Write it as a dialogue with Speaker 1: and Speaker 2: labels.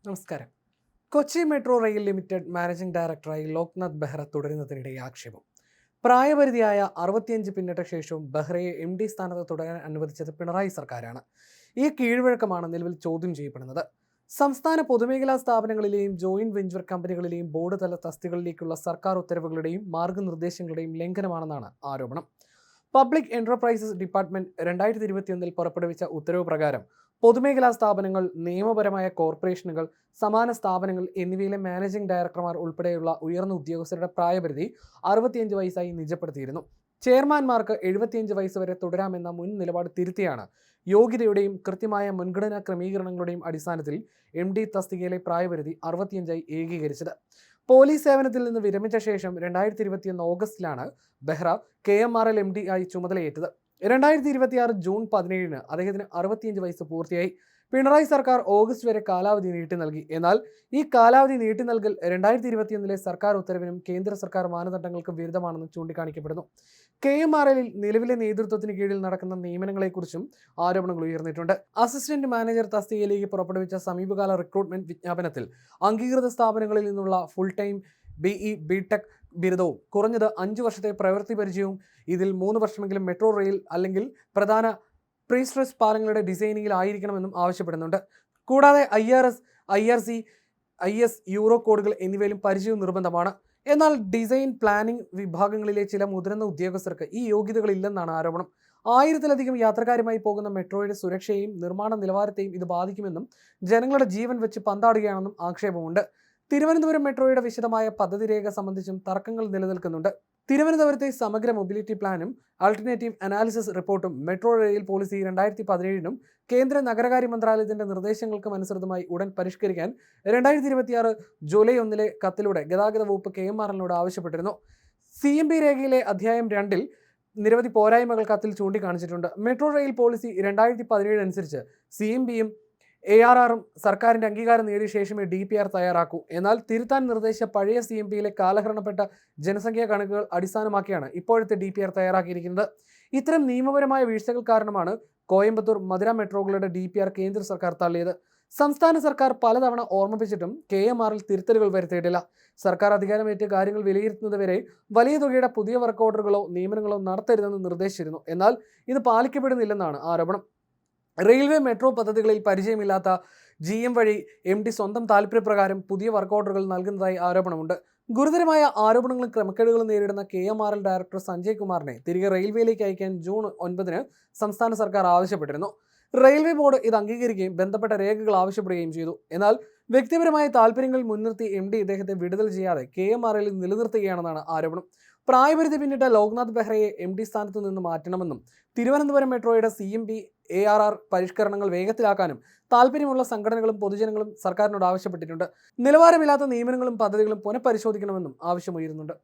Speaker 1: നമസ്കാരം. Kochi metro rail limited managing ഡയറക്ടറായി ലോക്നാഥ് ബെഹ്റ തുടരുന്നതിനിടെ ആക്ഷേപം. പ്രായപരിധിയായ 65 പിന്നിട്ട ശേഷവും ബെഹ്റയെ MD സ്ഥാനത്ത് തുടരാൻ അനുവദിച്ചത് പിണറായി സർക്കാരാണ്. ഈ കീഴ്വഴക്കമാണ് നിലവിൽ ചോദ്യം ചെയ്യപ്പെടുന്നത്. സംസ്ഥാന പൊതുമേഖലാ സ്ഥാപനങ്ങളിലെയും ജോയിന്റ് വെഞ്ചർ കമ്പനികളിലെയും ബോർഡ് തല തസ്തികകളിലേക്കുള്ള സർക്കാർ ഉത്തരവുകളുടെയും മാർഗനിർദ്ദേശങ്ങളുടെയും ലംഘനമാണെന്നാണ് ആരോപണം. പബ്ലിക് എന്റർപ്രൈസസ് ഡിപ്പാർട്ട്മെന്റ് 2021 പുറപ്പെടുവിച്ച ഉത്തരവ് പ്രകാരം പൊതുമേഖലാ സ്ഥാപനങ്ങൾ, നിയമപരമായ കോർപ്പറേഷനുകൾ, സമാന സ്ഥാപനങ്ങൾ എന്നിവയിലെ മാനേജിംഗ് ഡയറക്ടർമാർ ഉൾപ്പെടെയുള്ള ഉയർന്ന ഉദ്യോഗസ്ഥരുടെ പ്രായപരിധി 65 വയസ്സായി നിജപ്പെടുത്തിയിരുന്നു. ചെയർമാൻമാർക്ക് 75 വയസ്സ് വരെ തുടരാമെന്ന മുൻ നിലപാട് തിരുത്തിയാണ് യോഗ്യതയുടെയും കൃത്യമായ മുൻഗണനാ ക്രമീകരണങ്ങളുടെയും അടിസ്ഥാനത്തിൽ MD തസ്തികയിലെ പ്രായപരിധി 65ആയി ഏകീകരിച്ചത്. പോലീസ് സേവനത്തിൽ നിന്ന് വിരമിച്ച ശേഷം 2021 ഓഗസ്റ്റിലാണ് ബെഹ്റ KMRL MD ആയി ചുമതലയേറ്റത്. 2026 ജൂൺ 17 അദ്ദേഹത്തിന് 65 വയസ്സ് പൂർത്തിയായി. പിണറായി സർക്കാർ ഓഗസ്റ്റ് വരെ കാലാവധി നീട്ടി നൽകി. എന്നാൽ ഈ കാലാവധി നീട്ടി നൽകൽ 2021 സർക്കാർ ഉത്തരവിനും കേന്ദ്ര സർക്കാർ മാനദണ്ഡങ്ങൾക്കും വിരുദ്ധമാണെന്ന് ചൂണ്ടിക്കാണിക്കപ്പെടുന്നു. KMRL നിലവിലെ നേതൃത്വത്തിന് കീഴിൽ നടക്കുന്ന നിയമനങ്ങളെക്കുറിച്ചും ആരോപണങ്ങൾ ഉയർന്നിട്ടുണ്ട്. അസിസ്റ്റന്റ് മാനേജർ തസ്തികയിലേക്ക് പുറപ്പെടുവിച്ച സമീപകാല റിക്രൂട്ട്മെന്റ് വിജ്ഞാപനത്തിൽ അംഗീകൃത സ്ഥാപനങ്ങളിൽ നിന്നുള്ള ഫുൾ ടൈം BE BTech ബിരുദവും കുറഞ്ഞത് 5 വർഷത്തെ പ്രവൃത്തി പരിചയവും, ഇതിൽ 3 വർഷമെങ്കിലും മെട്രോ റെയിൽ അല്ലെങ്കിൽ പ്രധാന പ്രീസ്ട്രെസ് പാലങ്ങളുടെ ഡിസൈനിങ്ങിൽ ആയിരിക്കണമെന്നും ആവശ്യപ്പെടുന്നുണ്ട്. കൂടാതെ IRS, IRC, IS, യൂറോ കോഡുകൾ എന്നിവയിലും പരിചയവും നിർബന്ധമാണ്. എന്നാൽ ഡിസൈൻ, പ്ലാനിംഗ് വിഭാഗങ്ങളിലെ ചില മുതിർന്ന ഉദ്യോഗസ്ഥർക്ക് ഈ യോഗ്യതകളില്ലെന്നാണ് ആരോപണം. 1000-ലധികം യാത്രക്കാരുമായി പോകുന്ന മെട്രോയുടെ സുരക്ഷയെയും നിർമ്മാണ നിലവാരത്തെയും ഇത് ബാധിക്കുമെന്നും ജനങ്ങളുടെ ജീവൻ വെച്ച് പന്താടുകയാണെന്നും ആക്ഷേപമുണ്ട്. തിരുവനന്തപുരം മെട്രോയുടെ വിശദമായ പദ്ധതി രേഖ സംബന്ധിച്ചും തർക്കങ്ങൾ നിലനിൽക്കുന്നുണ്ട്. തിരുവനന്തപുരത്തെ സമഗ്ര മൊബിലിറ്റി പ്ലാനും ആൾട്ടർനേറ്റീവ് അനാലിസിസ് റിപ്പോർട്ടും മെട്രോ റെയിൽ പോളിസി 2017 കേന്ദ്ര നഗരകാര്യ മന്ത്രാലയത്തിന്റെ നിർദ്ദേശങ്ങൾക്കും അനുസൃതമായി ഉടൻ പരിഷ്കരിക്കാൻ 2026 ജൂലൈ 1 കത്തിലൂടെ ഗതാഗത വകുപ്പ് KMRL ആവശ്യപ്പെട്ടിരുന്നു. CMB രേഖയിലെ അധ്യായം 2 നിരവധി പോരായ്മകൾ കത്തിൽ ചൂണ്ടിക്കാണിച്ചിട്ടുണ്ട്. മെട്രോ റെയിൽ പോളിസി 2017 അനുസരിച്ച് CMBയും ARRും സർക്കാരിന്റെ അംഗീകാരം നേടിയ ശേഷമേ DPR തയ്യാറാക്കൂ. എന്നാൽ തിരുത്താൻ നിർദ്ദേശിച്ച പഴയ CMBയിലെ കാലഹരണപ്പെട്ട ജനസംഖ്യാ കണക്കുകൾ അടിസ്ഥാനമാക്കിയാണ് ഇപ്പോഴത്തെ DPR തയ്യാറാക്കിയിരിക്കുന്നത്. ഇത്തരം നിയമപരമായ വീഴ്ചകൾ കാരണമാണ് കോയമ്പത്തൂർ, മധുര മെട്രോകളുടെ DPR കേന്ദ്ര സർക്കാർ തള്ളിയത്. സംസ്ഥാന സർക്കാർ പലതവണ ഓർമ്മിപ്പിച്ചിട്ടും KMRL തിരുത്തലുകൾ വരുത്തിയിട്ടില്ല. സർക്കാർ അധികാരമേറ്റ് കാര്യങ്ങൾ വിലയിരുത്തുന്നതുവരെ വലിയ തുകയുടെ പുതിയ വർക്ക് ഓർഡറുകളോ നിയമനങ്ങളോ നടത്തരുതെന്ന് നിർദ്ദേശിച്ചിരുന്നു. എന്നാൽ ഇത് പാലിക്കപ്പെടുന്നില്ലെന്നാണ് ആരോപണം. റെയിൽവേ മെട്രോ പദ്ധതികളിൽ പരിചയമില്ലാത്ത GM വഴി MD സ്വന്തം താൽപര്യപ്രകാരം പുതിയ വർക്ക് ഓർഡറുകൾ നൽകുന്നതായി ആരോപണമുണ്ട്. ഗുരുതരമായ ആരോപണങ്ങളും ക്രമക്കേടുകളും നേരിടുന്ന KMRL ഡയറക്ടർ സഞ്ജയ് കുമാറിനെ തിരികെ റെയിൽവേയിലേക്ക് അയക്കാൻ ജൂൺ 9 സംസ്ഥാന സർക്കാർ ആവശ്യപ്പെട്ടിരുന്നു. റെയിൽവേ ബോർഡ് ഇത് അംഗീകരിക്കുകയും ബന്ധപ്പെട്ട രേഖകൾ ആവശ്യപ്പെടുകയും ചെയ്തു. എന്നാൽ വ്യക്തിപരമായ താൽപര്യങ്ങൾ മുൻനിർത്തി MD ഇദ്ദേഹത്തെ വിടുതൽ ചെയ്യാതെ KMRL നിലനിർത്തുകയാണെന്നാണ് ആരോപണം. പ്രായപരിധി പിന്നിട്ട ലോക്നാഥ് ബെഹ്റയെ MD സ്ഥാനത്ത് നിന്ന് മാറ്റണമെന്നും തിരുവനന്തപുരം മെട്രോയുടെ CMB ARR പരിഷ്കരണങ്ങൾ വേഗത്തിലാക്കാനും താൽപ്പര്യമുള്ള സംഘടനകളും പൊതുജനങ്ങളും സർക്കാരിനോട് ആവശ്യപ്പെട്ടിട്ടുണ്ട്. നിലവാരമില്ലാത്ത നിയമനങ്ങളും പദ്ധതികളും പുനഃപരിശോധിക്കണമെന്നും ആവശ്യമുയരുന്നുണ്ട്.